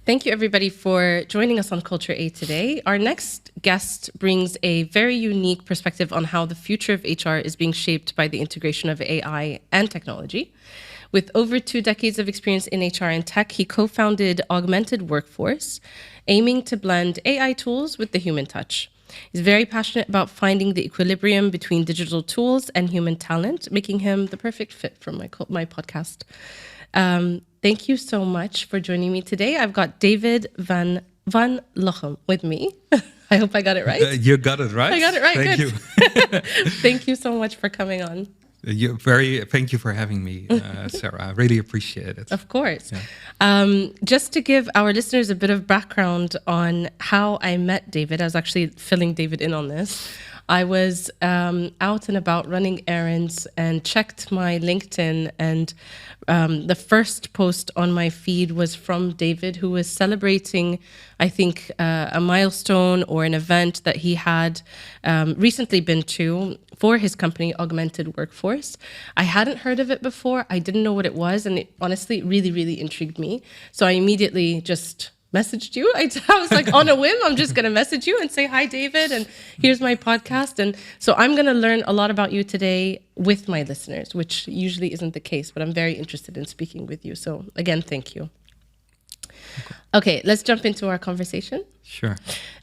Thank you, everybody, for joining us on Culture A today. Our next guest brings a very unique perspective on how the future of HR is being shaped by the integration of AI and technology. With over 2 decades of experience in HR and tech, he co-founded Augmented Workforce, aiming to blend AI tools with the human touch. He's very passionate about finding the equilibrium between digital tools and human talent, making him the perfect fit for my podcast. Thank you so much for joining me today. I've got David Van Lochem with me. I hope I got it right. You got it right. I got it right. Thank Good. you. Thank you so much for coming on. Thank you for having me, Sarah. I really appreciate it. Of course. Yeah. Just to give our listeners a bit of background on how I met David, I was actually filling David in on this. I was out and about running errands and checked my LinkedIn, and the first post on my feed was from David, who was celebrating, I think, a milestone or an event that he had recently been to for his company, Augmented Workforce. I hadn't heard of it before. I didn't know what it was, and it honestly really, really intrigued me. So I immediately just messaged you. I was like, on a whim, I'm just going to message you and say, hi, David, and here's my podcast. And so I'm going to learn a lot about you today with my listeners, which usually isn't the case, but I'm very interested in speaking with you. So again, thank you. Okay, let's jump into our conversation. Sure.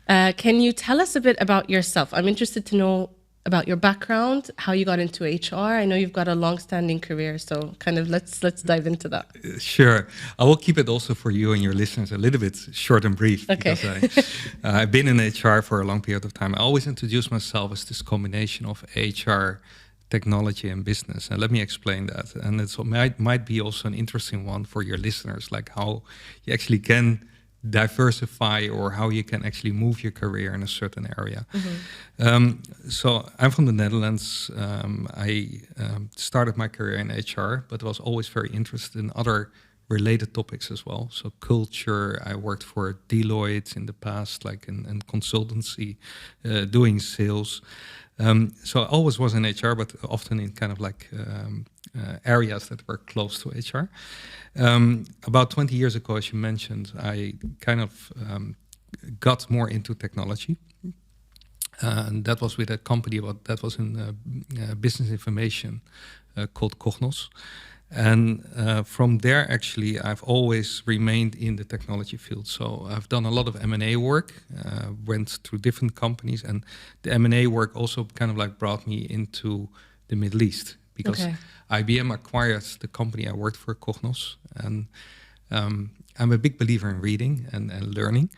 Can you tell us a bit about yourself? I'm interested to know about your background, how you got into HR. I know you've got a long-standing career, so kind of let's dive into that. Sure. I will keep it also for you and your listeners a little bit short and brief. Okay. Because I've been in HR for a long period of time. I always introduce myself as this combination of HR, technology, and business. And let me explain that. And it might be also an interesting one for your listeners, like how you actually can diversify or how you can actually move your career in a certain area. Mm-hmm. So I'm from the Netherlands. I started my career in HR, but was always very interested in other related topics as well. So culture, I worked for Deloitte in the past, like in consultancy, doing sales. So I always was in HR, but often in kind of like areas that were close to HR. About 20 years ago, as you mentioned, I kind of got more into technology. And that was with a company that was in business information called Cognos. And from there, actually, I've always remained in the technology field. So I've done a lot of M&A work, went through different companies. And the M&A work also kind of like brought me into the Middle East. Because IBM acquired the company I worked for, Cognos. And I'm a big believer in reading and learning.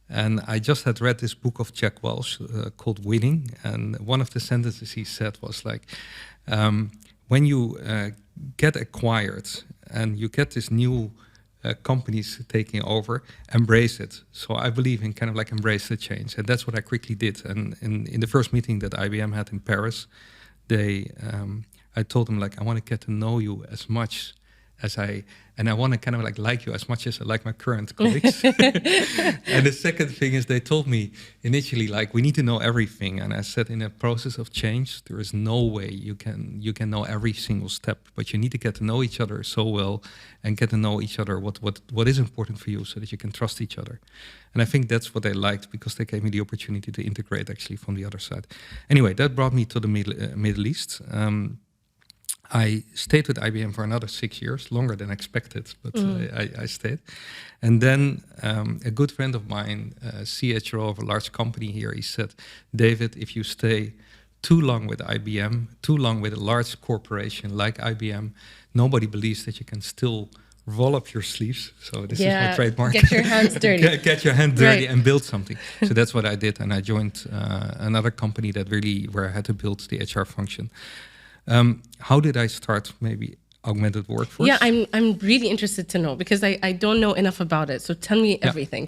And I just had read this book of Jack Welch called Winning. And one of the sentences he said was like, when you get acquired and you get this new companies taking over, embrace it. So I believe in kind of like embrace the change. And that's what I quickly did. And in the first meeting that IBM had in Paris, I told them, like, I want to get to know you as much as I want to kind of like you as much as I like my current colleagues. And the second thing is they told me initially, like, we need to know everything. And I said, in a process of change, there is no way you can know every single step, but you need to get to know each other so well and get to know each other, what is important for you so that you can trust each other. And I think that's what they liked because they gave me the opportunity to integrate actually from the other side. Anyway, that brought me to the Middle East. I stayed with IBM for another 6 years, longer than expected, but I stayed. And then a good friend of mine, CHRO of a large company here, he said, David, if you stay too long with IBM, too long with a large corporation like IBM, nobody believes that you can still roll up your sleeves. So this is my trademark. Get your hands dirty. Get your hands dirty and build something. So that's what I did. And I joined another company where I had to build the HR function. How did I start maybe Augmented Workforce? Yeah, I'm really interested to know because I don't know enough about it. So tell me everything.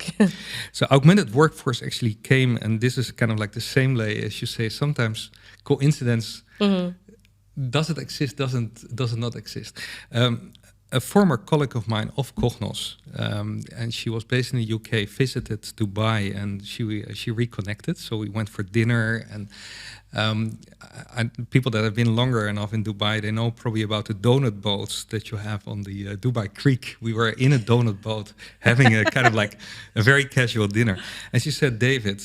So Augmented Workforce actually came, and this is kind of like the same way as you say, sometimes coincidence, does it exist, does it not exist? a former colleague of mine of Cognos, and she was based in the UK, visited Dubai, and she reconnected. So we went for dinner, and people that have been longer enough in Dubai, they know probably about the donut boats that you have on the Dubai Creek. We were in a donut boat having a kind of like a very casual dinner, and she said, David,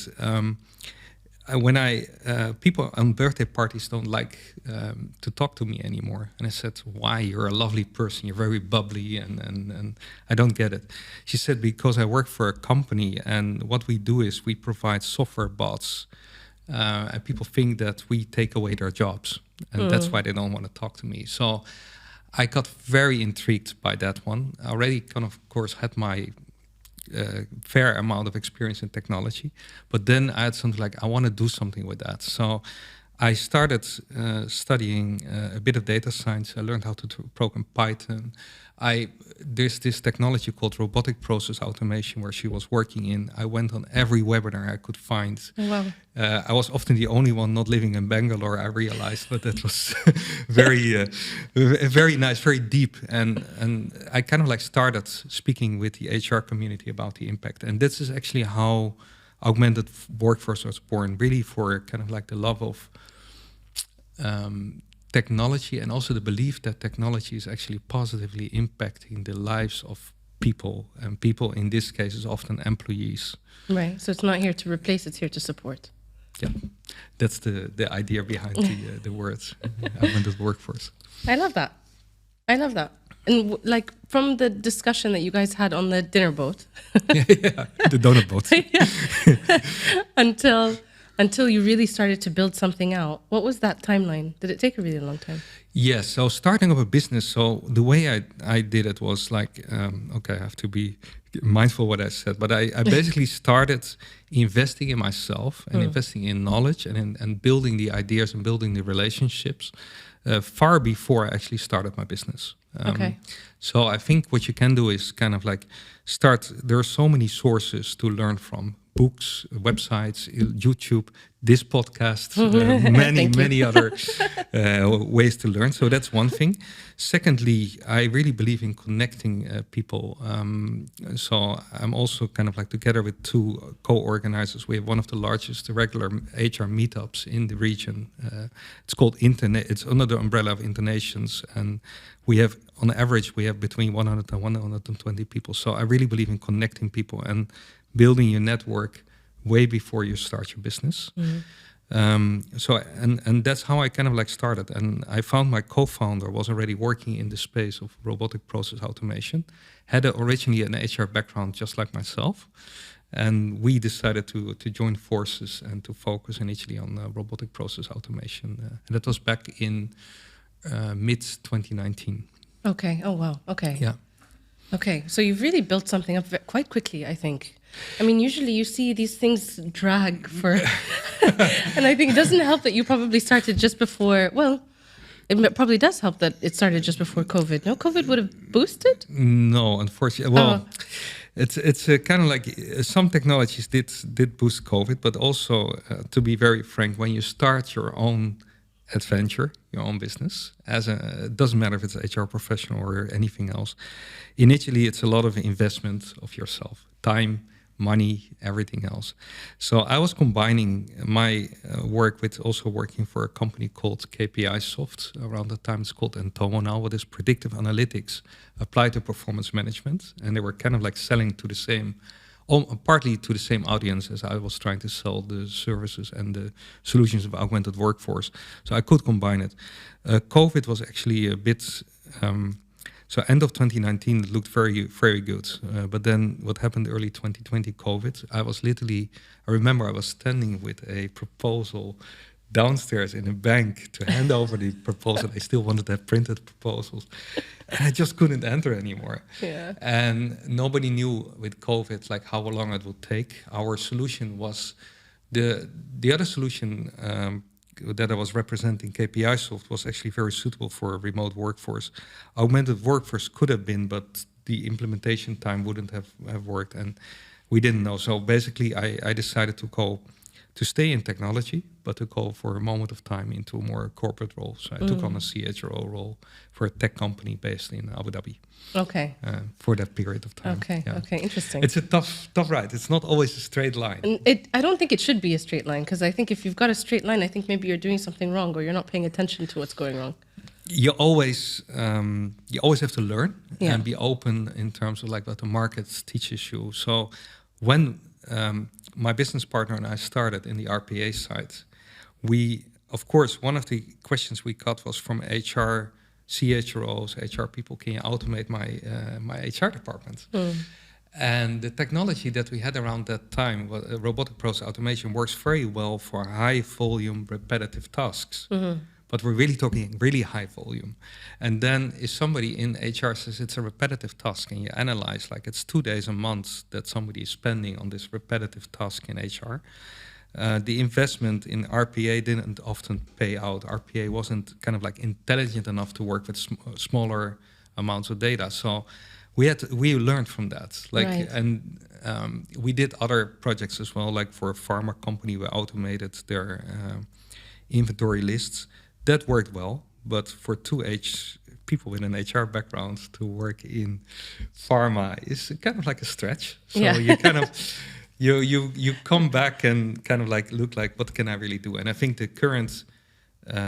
when people on birthday parties don't like to talk to me anymore. And I said, why? You're a lovely person. You're very bubbly, and I don't get it. She said, because I work for a company, and what we do is we provide software bots, and people think that we take away their jobs, and that's why they don't want to talk to me. So I got very intrigued by that one. I already kind of course, had my fair amount of experience in technology, but then I had something like, I want to do something with that. So I started studying a bit of data science. I learned how to program Python. There's this technology called robotic process automation where she was working in. I went on every webinar I could find. Wow. I was often the only one not living in Bangalore. I realized that was very nice, very deep. And I kind of like started speaking with the HR community about the impact. And this is actually how Augmented Workforce was born, really for kind of like the love of technology, and also the belief that technology is actually positively impacting the lives of people, and people in this case is often employees. Right. So it's not here to replace; it's here to support. Yeah, that's the idea behind the words Augmented Workforce. I love that. I love that. And like from the discussion that you guys had on the dinner boat, yeah, the donut boat, until you really started to build something out. What was that timeline? Did it take a really long time? Yes. So starting up a business. So the way I did it was like, okay, I have to be mindful what I said, but I basically started investing in myself and investing in knowledge and building the ideas and building the relationships far before I actually started my business. Okay. So I think what you can do is kind of like there are so many sources to learn from. Books, websites, YouTube, this podcast, many other ways to learn. So that's one thing. Secondly, I really believe in connecting people. So I'm also kind of like together with two co-organizers. We have one of the largest regular HR meetups in the region. It's called Internet. It's under the umbrella of Internations, and we have, on average, between 100 and 120 people. So I really believe in connecting people and building your network way before you start your business. So that's how I kind of like started. And I found my co-founder was already working in the space of robotic process automation, had originally an HR background just like myself. And we decided to join forces and to focus initially on robotic process automation. And that was back in mid-2019. Okay. Oh, wow. Okay. Yeah. Okay. So you've really built something up quite quickly, I think. I mean, usually you see these things drag for... and I think it doesn't help that you probably started just before... Well, it probably does help that it started just before COVID. No, COVID would have boosted? No, unfortunately. Well, it's kind of like some technologies did boost COVID, but also, to be very frank, when you start your own adventure, your own business, it doesn't matter if it's an HR professional or anything else. Initially, it's a lot of investment of yourself, time, money, everything else. So I was combining my work with also working for a company called KPI Soft. Around the time it's called Entomo now, what is predictive analytics applied to performance management. And they were kind of like selling to the same, partly to the same audience as I was trying to sell the services and the solutions of Augmented Workforce. So I could combine it. COVID was actually a bit... So end of 2019, it looked very, very good. But then what happened early 2020, COVID, I remember I was standing with a proposal downstairs in a bank to hand over the proposal. They still wanted to have printed proposals. And I just couldn't enter anymore. Yeah. And nobody knew with COVID, like how long it would take. Our solution was, the other solution that I was representing, KPI Soft, was actually very suitable for a remote workforce. Augmented Workforce could have been, but the implementation time wouldn't have worked, and we didn't know. So basically, I decided to go to stay in technology, but to go for a moment of time into a more corporate role. So I took on a CHRO role for a tech company based in Abu Dhabi. Okay. For that period of time. Okay. Yeah. Okay. Interesting. It's a tough ride. It's not always a straight line. I don't think it should be a straight line, because I think if you've got a straight line, I think maybe you're doing something wrong or you're not paying attention to what's going wrong. You always have to learn and be open in terms of like what the market teaches you. So when my business partner and I started in the RPA side, we, of course, one of the questions we got was from HR, CHROs, HR people, can you automate my HR department? And the technology that we had around that time, robotic process automation, works very well for high volume, repetitive tasks. But we're really talking really high volume. And then if somebody in HR says it's a repetitive task, and you analyze like it's 2 days a month that somebody is spending on this repetitive task in HR, the investment in RPA didn't often pay out. RPA wasn't kind of like intelligent enough to work with smaller amounts of data. So we learned from that. And we did other projects as well, like for a pharma company, we automated their inventory lists. That worked well, but for people with an HR background to work in pharma is kind of like a stretch. So you kind of you come back and kind of like look like, what can I really do? And I think the current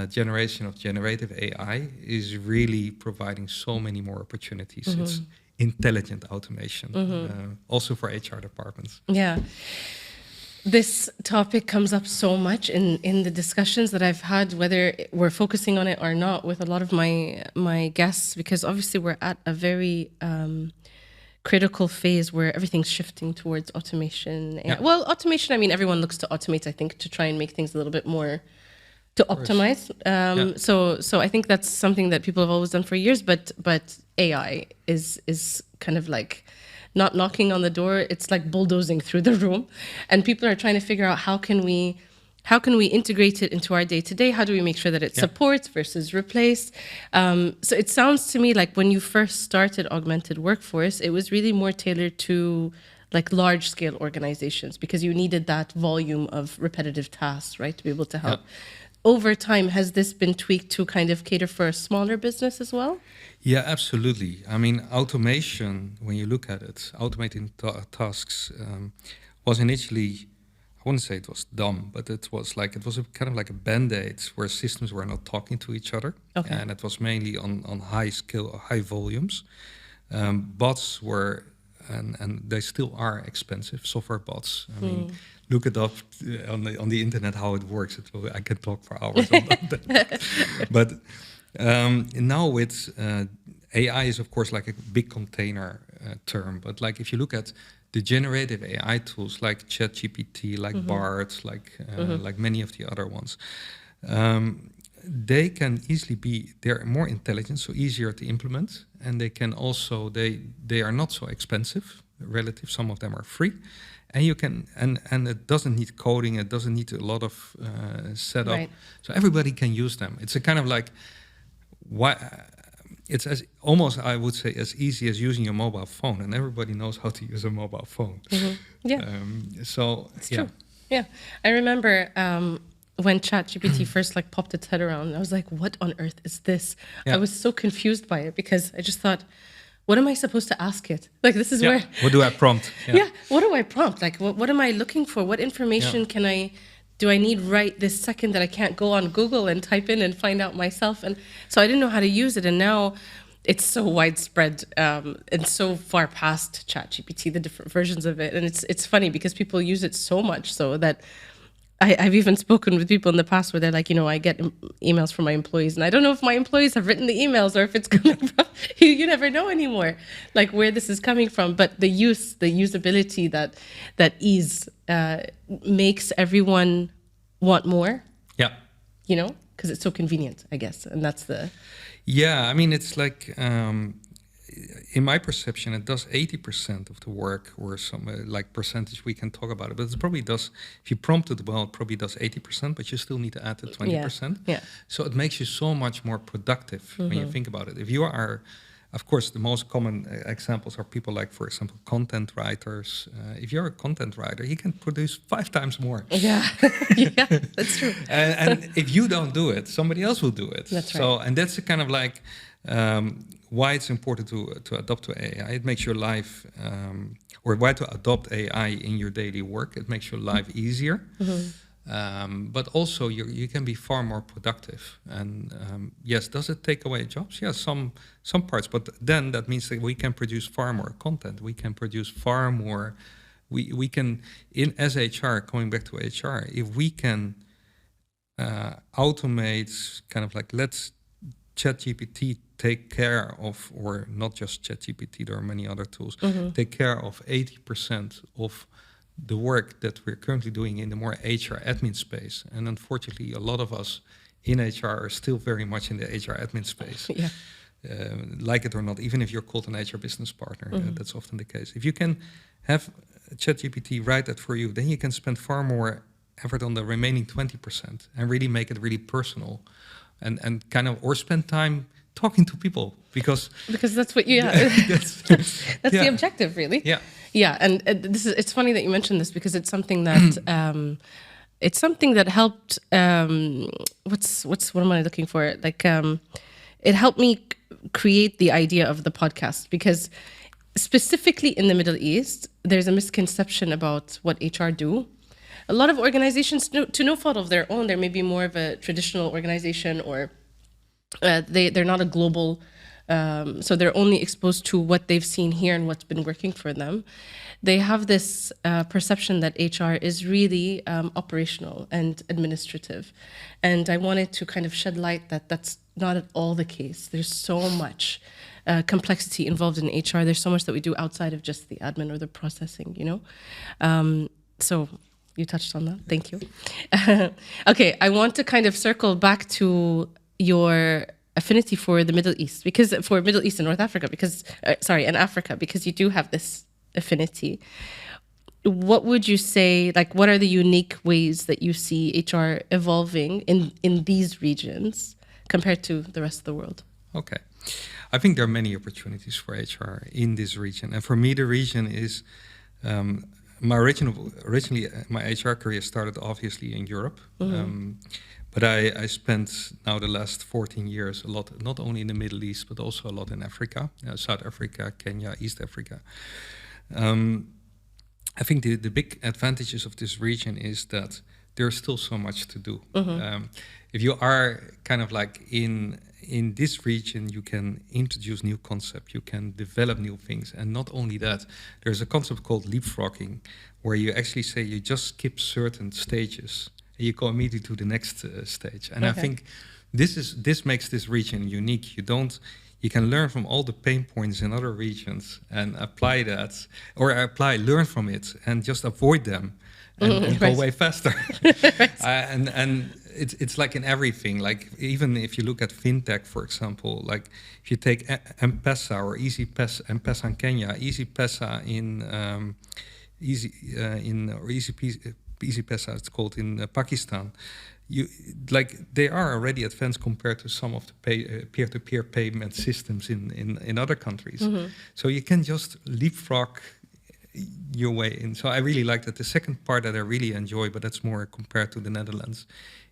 generation of generative AI is really providing so many more opportunities. It's intelligent automation, also for HR departments. Yeah. This topic comes up so much in the discussions that I've had, whether we're focusing on it or not, with a lot of my guests, because obviously we're at a very critical phase where everything's shifting towards automation. Well, automation, I mean, everyone looks to automate, I think, to try and make things a little bit more, to optimize. So I think that's something that people have always done for years, but AI is kind of like not knocking on the door, it's like bulldozing through the room, and people are trying to figure out how can we integrate it into our day-to-day? How do we make sure that it supports versus replace? So it sounds to me like when you first started Augmented Workforce, it was really more tailored to like large-scale organizations, because you needed that volume of repetitive tasks, right, to be able to help. Over time, has this been tweaked to kind of cater for a smaller business as well? Yeah, absolutely. I mean, automation, when you look at it, automating tasks was initially, I wouldn't say it was dumb, but it was kind of like a band-aid where systems were not talking to each other. Okay. And it was mainly on high volumes. Bots were, and they still are expensive, software bots. I mean, look it up on the internet how it works. I can talk for hours on that. But now with AI is of course like a big container term. But like if you look at the generative AI tools like ChatGPT, like Bard, like many of the other ones, they can easily they're more intelligent, so easier to implement, and they can also they are not so expensive relative. Some of them are free. And you can, and it doesn't need coding. It doesn't need a lot of setup. Right. So everybody can use them. It's a kind of like, it's almost, I would say, as easy as using your mobile phone, and everybody knows how to use a mobile phone. Yeah. So it's true. Yeah, I remember when ChatGPT first like popped its head around. I was like, "What on earth is this?" I was so confused by it, because I just thought, what am I supposed to ask it? Like, this is where... What do I prompt? What do I prompt? Like, what am I looking for? What information do I need right this second that I can't go on Google and type in and find out myself? And so I didn't know how to use it. And now it's so widespread and so far past ChatGPT, the different versions of it. And it's funny because people use it so much so that I've even spoken with people in the past where they're like, I get emails from my employees, and I don't know if my employees have written the emails or if it's coming from, you never know anymore, like where this is coming from. But the usability, that ease makes everyone want more. Yeah. Because it's so convenient, I guess. And that's the... Yeah, I mean, it's like... in my perception, it does 80% of the work, or some like percentage we can talk about it. But it probably does, if you prompt it well, it probably does 80%, but you still need to add the 20%. Yeah. So it makes you so much more productive when you think about it. If you are Of course, the most common examples are people like, for example, content writers. If you're a content writer, you can produce 5 times more. Yeah, yeah, that's true. And if you don't do it, somebody else will do it. That's right. So, and that's the kind of like why it's important to adopt to AI. It makes your life, or why to adopt AI in your daily work. It makes your life easier. But also you can be far more productive. And yes, does it take away jobs? Yes, some parts. But then that means that we can produce far more content. We can produce far more. We can, as HR, coming back to HR, if we can automate, kind of like, let's ChatGPT take care of, or not just ChatGPT, there are many other tools, take care of 80% of the work that we're currently doing in the more HR admin space. And unfortunately, a lot of us in HR are still very much in the HR admin space. Yeah. Like it or not, even if you're called an HR business partner, that's often the case. If you can have ChatGPT write that for you, then you can spend far more effort on the remaining 20% and really make it really personal, and kind of, or spend time talking to people, because that's what you that's the objective, really. Yeah, and this is, it's funny that you mentioned this, because it's something that helped. What am I looking for? Like, it helped me create the idea of the podcast, because specifically in the Middle East, there's a misconception about what HR do. A lot of organizations, to no fault of their own, there may be more of a traditional organization, or they're not a global. So they're only exposed to what they've seen here and what's been working for them. They have this perception that HR is really operational and administrative. And I wanted to kind of shed light that that's not at all the case. There's so much complexity involved in HR. There's so much that we do outside of just the admin or the processing, you know? So you touched on that. Thank you. Okay, I want to kind of circle back to your affinity for the Middle East, because for Middle East and North Africa, because and Africa, because you do have this affinity. What would you say, like, what are the unique ways that you see HR evolving in these regions compared to the rest of the world? Okay. I think there are many opportunities for HR in this region. And for me, the region is, originally my HR career started obviously in Europe. But I spent now the last 14 years a lot, not only in the Middle East, but also a lot in Africa, South Africa, Kenya, East Africa. I think the big advantages of this region is that there's still so much to do. If you are kind of like in this region, you can introduce new concepts, you can develop new things. And not only that, there's a concept called leapfrogging, where you actually say you just skip certain stages and you go immediately to the next stage. And I think this makes this region unique. You can learn from all the pain points in other regions and apply that, or learn from it and just avoid them and go way faster. And it's like in everything. Like, even if you look at fintech, for example, like if you take M-Pesa or M-Pesa in Kenya, Easy Pesa Easy Pesa, it's called in Pakistan. They are already advanced compared to some of the peer-to-peer payment systems in other countries. So you can just leapfrog your way in. So I really like that. The second part that I really enjoy, but that's more compared to the Netherlands,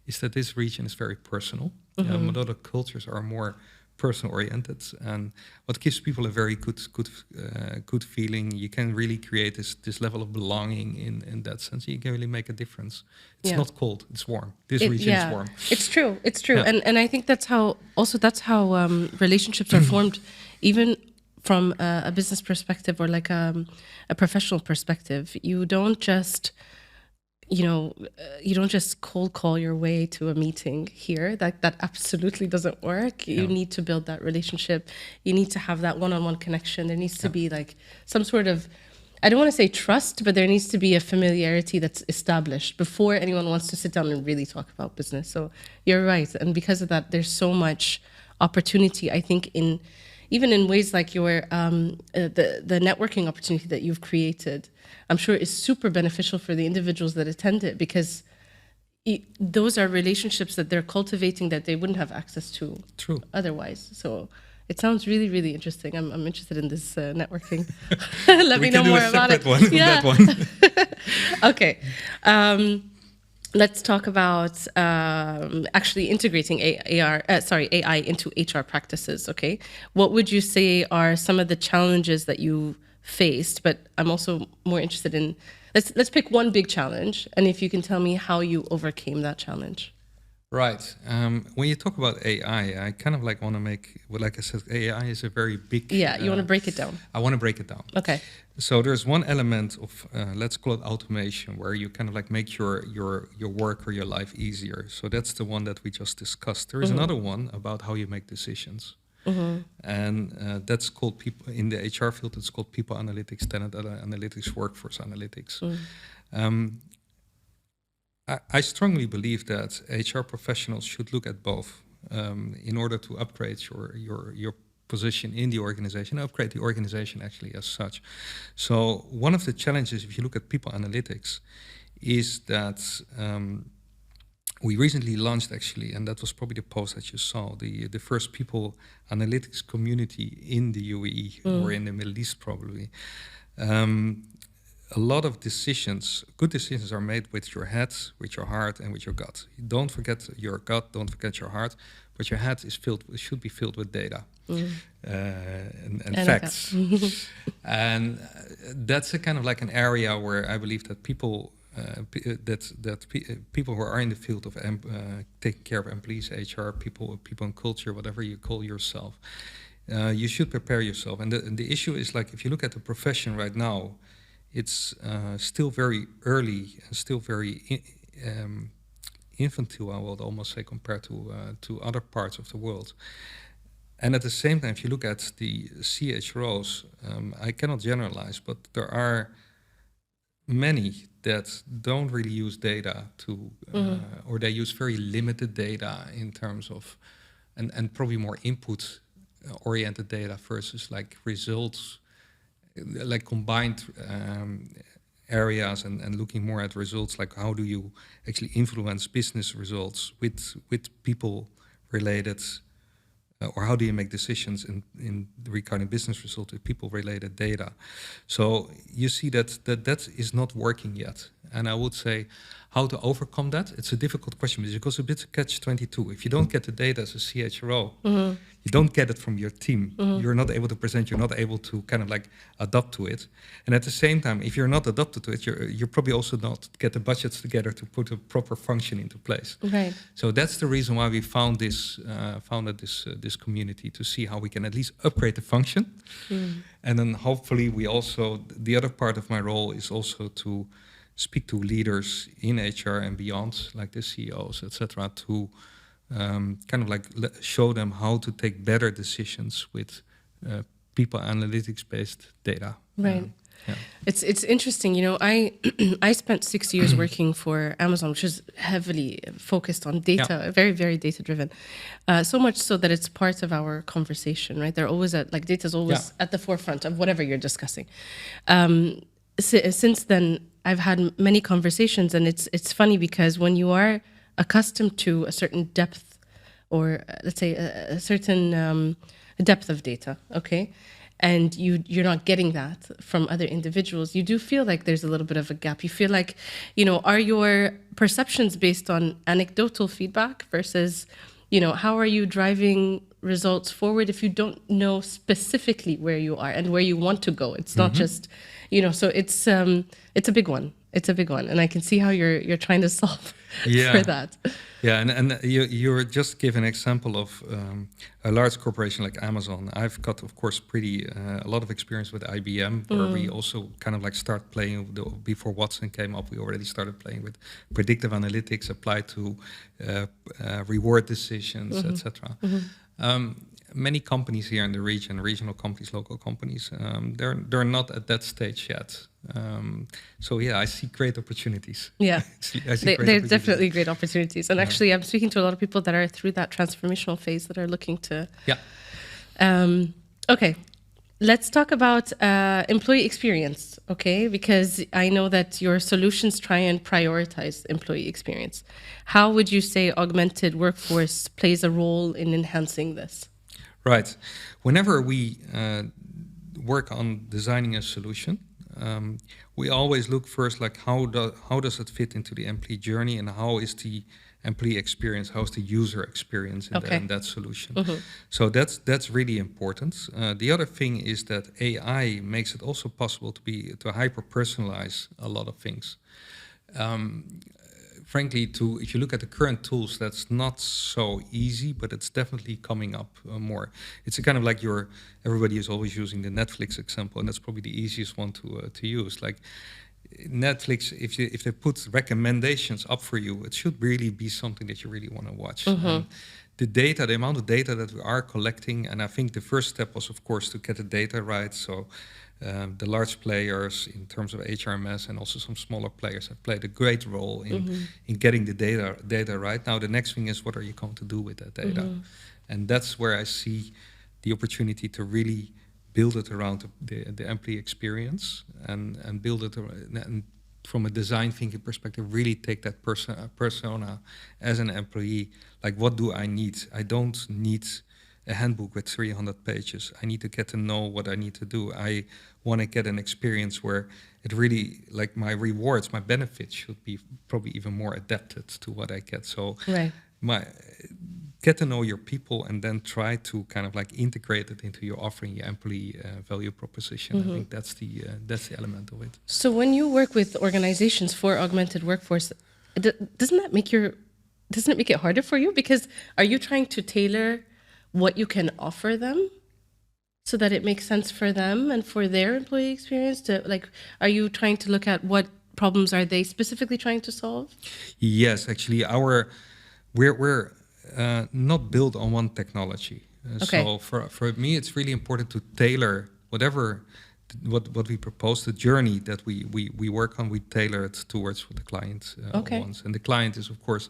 is that this region is very personal. A lot of cultures are more person oriented, and what gives people a very good feeling. You can really create this level of belonging in that sense. You can really make a difference. It's not cold, it's warm. This region is warm. It's true. And I think that's how relationships are formed, even from a business perspective, or like a professional perspective. You don't just cold call your way to a meeting here. That absolutely doesn't work. You need to build that relationship. You need to have that one-on-one connection. There needs to be like some sort of, I don't want to say trust, but there needs to be a familiarity that's established before anyone wants to sit down and really talk about business. So you're right. And because of that, there's so much opportunity, I think, even in ways like your the networking opportunity that you've created, I'm sure is super beneficial for the individuals that attend it, because those are relationships that they're cultivating that they wouldn't have access to otherwise. So It sounds really, really interesting. I'm interested in this networking. Let me know more about it. One, that one. Okay. Let's talk about actually integrating AI into HR practices. Okay, what would you say are some of the challenges that you faced? But I'm also more interested in let's pick one big challenge, and if you can tell me how you overcame that challenge. Right. When you talk about AI, I kind of like want to make, well, like I said, AI is a very big. Yeah, you want to break it down. I want to break it down. Okay. So there's one element of let's call it automation, where you kind of like make your work or your life easier. So that's the one that we just discussed. There is another one about how you make decisions, and that's called people in the HR field. It's called people analytics, talent analytics, workforce analytics. I strongly believe that HR professionals should look at both in order to upgrade your position in the organization, upgrade the organization actually as such. So one of the challenges, if you look at people analytics, is that we recently launched actually, and that was probably the post that you saw, the first people analytics community in the UAE or in the Middle East probably. A lot of decisions, good decisions, are made with your head, with your heart, and with your gut. Don't forget your gut, don't forget your heart, but your head is should be filled with data and facts. And that's a kind of like an area where I believe that people people who are in the field of taking care of employees, HR, people and culture, whatever you call yourself, you should prepare yourself. And the issue is, like, if you look at the profession right now, it's still very early and still very infantile, I would almost say, compared to other parts of the world. And at the same time, if you look at the CHROs, I cannot generalize, but there are many that don't really use data to, or they use very limited data in terms of, and probably more input-oriented data versus like results, like combined areas, and looking more at results, like how do you actually influence business results with people related, or how do you make decisions in regarding business results with people related data. So you see that is not working yet. And I would say how to overcome that, it's a difficult question because it's a bit catch-22. If you don't get the data as a CHRO, you don't get it from your team. You're not able to present, you're not able to kind of like adapt to it. And at the same time, if you're not adapted to it, you're probably also not get the budgets together to put a proper function into place. Right. So that's the reason why we founded this community, to see how we can at least upgrade the function. And then hopefully we also, the other part of my role is also to speak to leaders in HR and beyond, like the CEOs, etc., to kind of like show them how to take better decisions with people analytics-based data. Right. Yeah. It's interesting. You know, I spent 6 years working for Amazon, which is heavily focused on data, very, very data-driven. So much so that it's part of our conversation, right? They're always data is always at the forefront of whatever you're discussing. Since then, I've had many conversations, and it's funny because when you are accustomed to a certain depth, or let's say a certain depth of data, okay, and you're not getting that from other individuals, you do feel like there's a little bit of a gap. You feel like, you know, are your perceptions based on anecdotal feedback versus, you know, how are you driving results forward if you don't know specifically where you are and where you want to go? It's not just, you know, so it's a big one. It's a big one, and I can see how you're trying to solve for that. Yeah, and you were just giving an example of a large corporation like Amazon. I've got, of course, a lot of experience with IBM, where we also kind of like start playing before Watson came up. We already started playing with predictive analytics applied to reward decisions, etc. Many companies here in the region, regional companies, local companies, they're not at that stage yet. So yeah, I see great opportunities. Yeah, there's definitely great opportunities. And actually, I'm speaking to a lot of people that are through that transformational phase that are looking to. Yeah. Okay, let's talk about employee experience. Okay, because I know that your solutions try and prioritize employee experience. How would you say augmented workforce plays a role in enhancing this? Right. Whenever we work on designing a solution, we always look first like how does it fit into the employee journey, and how is the employee experience, how is the user experience in that solution. So that's really important. The other thing is that AI makes it also possible to hyper personalize a lot of things. Frankly, if you look at the current tools, that's not so easy, but it's definitely coming up more. It's a kind of like everybody is always using the Netflix example, and that's probably the easiest one to use. Like Netflix, if they put recommendations up for you, it should really be something that you really want to watch. The amount of data that we are collecting, and I think the first step was, of course, to get the data right. So the large players in terms of HRMS and also some smaller players have played a great role in getting the data right. Now the next thing is, what are you going to do with that data? And that's where I see the opportunity to really build it around the employee experience and build it and from a design thinking perspective, really take that persona as an employee. Like, what do I need? I don't need a handbook with 300 pages. I need to get to know what I need to do. I want to get an experience where it really, like, my rewards, my benefits should be probably even more adapted to what I get. So get to know your people and then try to kind of like integrate it into your offering, your employee value proposition. I think that's the element of it. So when you work with organizations for augmented workforce, doesn't it make it harder for you? Because are you trying to tailor what you can offer them so that it makes sense for them and for their employee experience? Are you trying to look at what problems are they specifically trying to solve? Yes, actually, we're not built on one technology. So for me, it's really important to tailor what we propose, the journey that we work on, we tailor it towards what the client wants. And the client is, of course,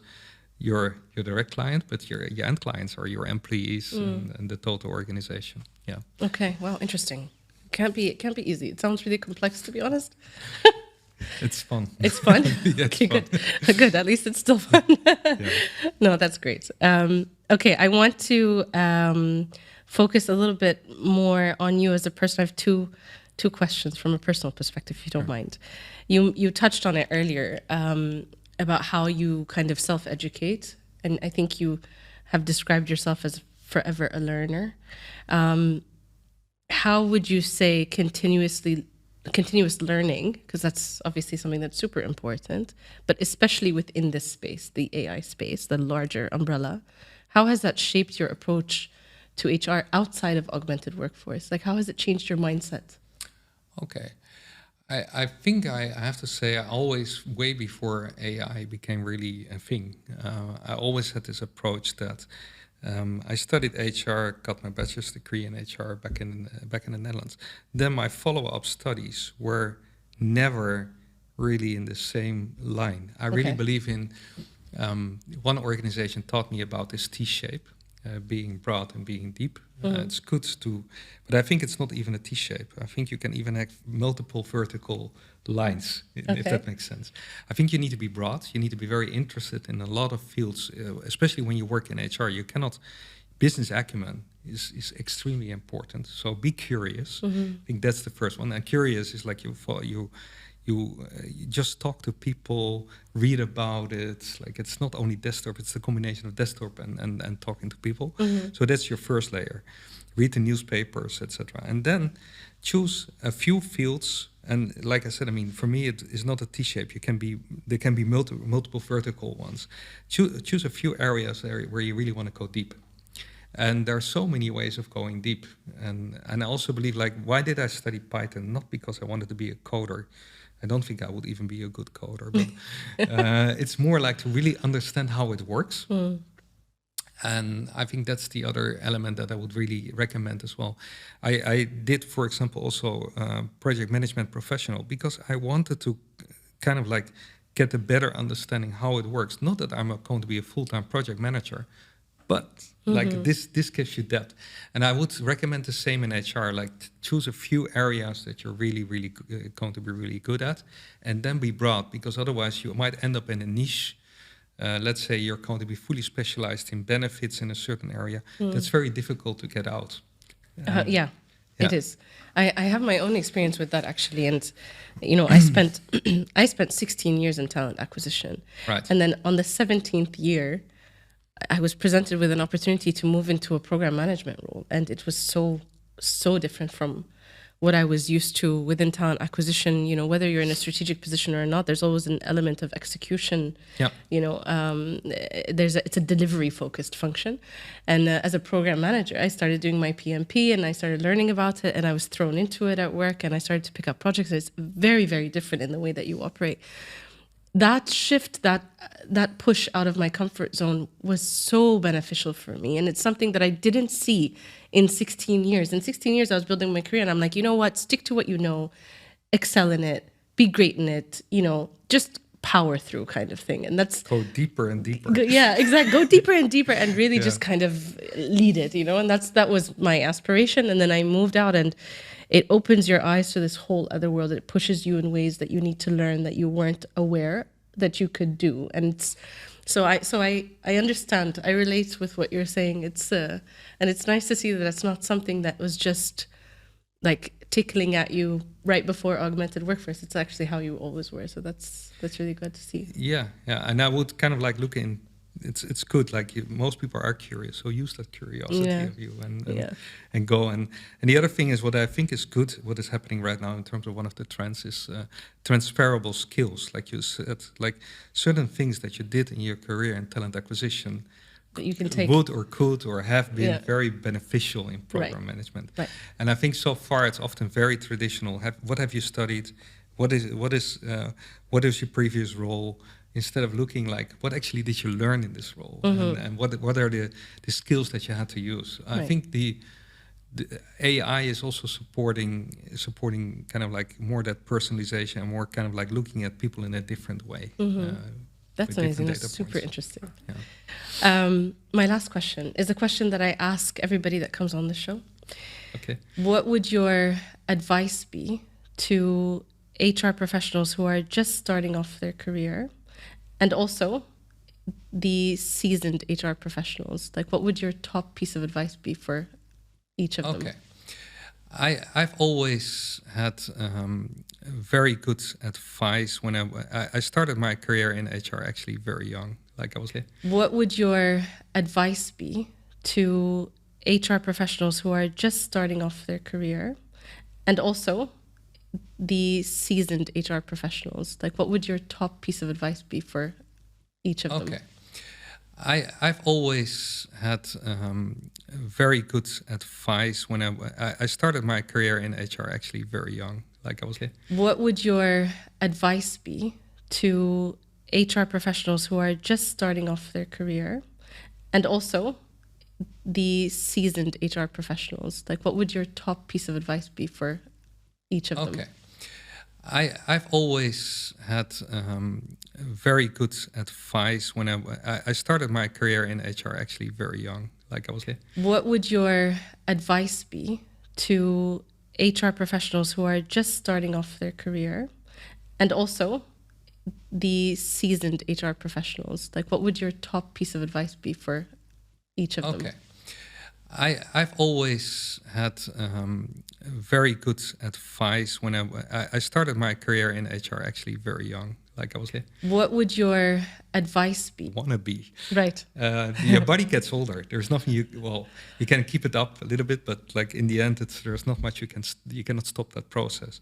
your direct client, but your end clients are your employees and the total organization. Yeah. Okay. Wow. Interesting. It can't be easy. It sounds really complex, to be honest. It's fun. It's fun? Yeah, okay, fun. Good. At least it's still fun. No, that's great. Okay, I want to focus a little bit more on you as a person. I have two questions from a personal perspective, if you don't mind. You touched on it earlier about how you kind of self-educate, and I think you have described yourself as forever a learner. How would you say continuous learning, because that's obviously something that's super important, but especially within this space, the AI space, the larger umbrella, how has that shaped your approach to HR outside of augmented workforce? Like, how has it changed your mindset? Okay. I think I have to say, I always, way before AI became really a thing, I always had this approach that I studied HR, got my bachelor's degree in HR back in the Netherlands. Then my follow-up studies were never really in the same line. I really believe in one organization taught me about this T-shape, being broad and being deep. It's good but I think it's not even a T-shape. I think you can even have multiple vertical lines, if that makes sense. I think you need to be broad. You need to be very interested in a lot of fields, especially when you work in HR. Business acumen is extremely important. So be curious. I think that's the first one. And curious is like you just talk to people, read about it. Like, it's not only desktop, it's the combination of desktop and talking to people. So that's your first layer. Read the newspapers, etc. And then choose a few fields. And like I said, I mean, for me, it is not a T-shape. There can be multiple vertical ones. Choose a few areas where you really want to go deep. And there are so many ways of going deep. And I also believe, like, why did I study Python? Not because I wanted to be a coder. I don't think I would even be a good coder, but it's more like to really understand how it works. And I think that's the other element that I would really recommend as well. I did, for example, also project management professional because I wanted to kind of like get a better understanding how it works. Not that I'm going to be a full-time project manager, but like this gives you depth. And I would recommend the same in HR, like choose a few areas that you're really, really going to be really good at, and then be broad, because otherwise you might end up in a niche let's say you're going to be fully specialized in benefits in a certain area, that's very difficult to get out. Yeah, Yeah. it is. I have my own experience with that actually, and I spent I spent 16 years in talent acquisition, Right. and then on the 17th year, I was presented with an opportunity to move into a program management role, and it was so different from what I was used to within talent acquisition. Whether you're in a strategic position or not, there's always an element of execution. Yeah. It's a delivery focused function, and as a program manager, I started doing my PMP and I started learning about it, and I was thrown into it at work, and I started to pick up projects. It's very, very different in the way that you operate. That shift, that push out of my comfort zone was so beneficial for me. And it's something that I didn't see in 16 years. In 16 years, I was building my career, and I'm like, you know what? Stick to what you know, excel in it, be great in it, just power through kind of thing. And that's... Go deeper and deeper. Yeah, exactly. Go deeper and deeper and really just kind of lead it, and that was my aspiration. And then I moved out, and it opens your eyes to this whole other world. It pushes you in ways that you need to learn that you weren't aware that you could do. And I understand. I relate with what you're saying. And it's nice to see that it's not something that was just like tickling at you right before Augmented Workforce. It's actually how you always were. So that's really good to see. Yeah. And I would kind of like look in. It's good. Like most people are curious, so use that curiosity of you and go. And the other thing is what I think is good. What is happening right now in terms of one of the trends is transferable skills. Like you said, like certain things that you did in your career in talent acquisition that you can take would or could or have been very beneficial in program management. Right. And I think so far it's often very traditional. What have you studied? What is your previous role? Instead of looking like what actually did you learn in this role, and what are the skills that you had to use. I think the AI is also supporting kind of like more that personalization and more kind of like looking at people in a different way. That's amazing. That's super interesting. My last question is a question that I ask everybody that comes on the show. Okay. What would your advice be to HR professionals who are just starting off their career? And also the seasoned HR professionals, like what would your top piece of advice be for each of them? Okay. I've always had very good advice when I started my career in HR actually very young. Like I was. What would your advice be to HR professionals who are just starting off their career? And also the seasoned HR professionals, like what would your top piece of advice be for each of them? Okay. I've always had very good advice when I started my career in HR actually very young. Like I was. What would your advice be to HR professionals who are just starting off their career? And also the seasoned HR professionals, like what would your top piece of advice be for each of them? Okay. I've always had very good advice when I started my career in HR actually very young. Like I was. What would your advice be to HR professionals who are just starting off their career? And also the seasoned HR professionals, like what would your top piece of advice be for each of them? Okay. I've always had very good advice when I started my career in HR actually very young. Like I was. What would your advice be? Wanna be. Right. Your body gets older. There's nothing you can keep it up a little bit, but like in the end, there's not much you cannot stop that process.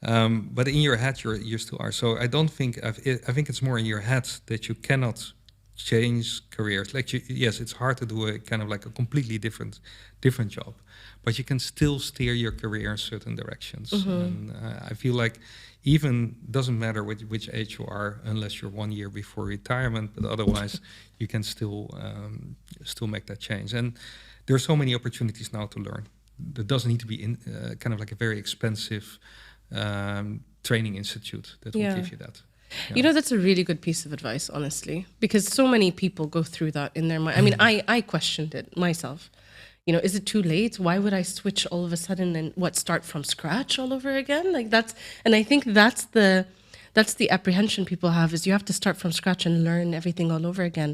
But in your head, you still are. So I don't think I think it's more in your head that you cannot change careers. Like yes, it's hard to do a kind of like a completely different job, but you can still steer your career in certain directions. And I feel like even doesn't matter which age you are, unless you're 1 year before retirement, but otherwise you can still make that change. And there are so many opportunities now to learn. There doesn't need to be kind of like a very expensive training institute that will give you that. Yeah. That's a really good piece of advice, honestly, because so many people go through that in their mind. I mean, I questioned it myself. Is it too late? Why would I switch all of a sudden and start from scratch all over again? Like and I think that's that's the apprehension people have, is you have to start from scratch and learn everything all over again,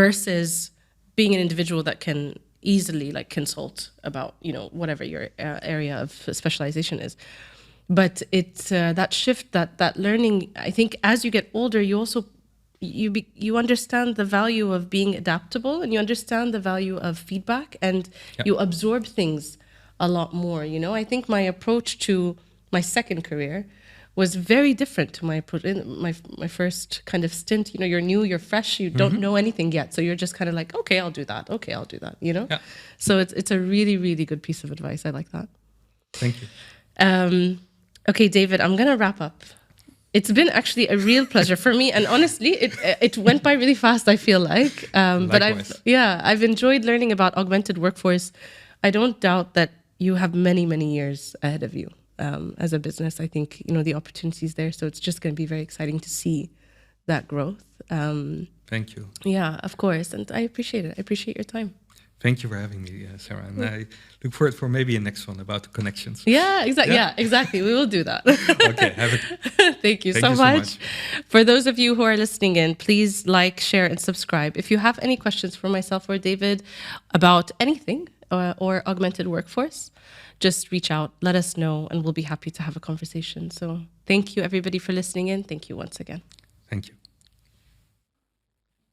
versus being an individual that can easily like consult about, you know, whatever your area of specialization is. But it's that shift, that learning. I think as you get older, you also you understand the value of being adaptable, and you understand the value of feedback, and you absorb things a lot more. You know, I think my approach to my second career was very different to my approach in my first kind of stint. You know, you're new, you're fresh, you don't know anything yet, so you're just kind of like, okay, I'll do that. Okay, I'll do that. You know, so it's a really, really good piece of advice. I like that. Thank you. Okay, David, I'm gonna wrap up. It's been actually a real pleasure for me, and honestly, it went by really fast, I feel like. But I've enjoyed learning about augmented workforce. I don't doubt that you have many, many years ahead of you as a business. I think, you know, the opportunities there, so it's just going to be very exciting to see that growth. Thank you. Yeah, of course, and I appreciate it. I appreciate your time. Thank you for having me, Sarah. And I look forward for maybe a next one about the connections. Yeah, exactly. Yeah, exactly. We will do that. Okay, have it. Thank you so much. For those of you who are listening in, please like, share, and subscribe. If you have any questions for myself or David about anything or augmented workforce, just reach out, let us know, and we'll be happy to have a conversation. So thank you, everybody, for listening in. Thank you once again. Thank you.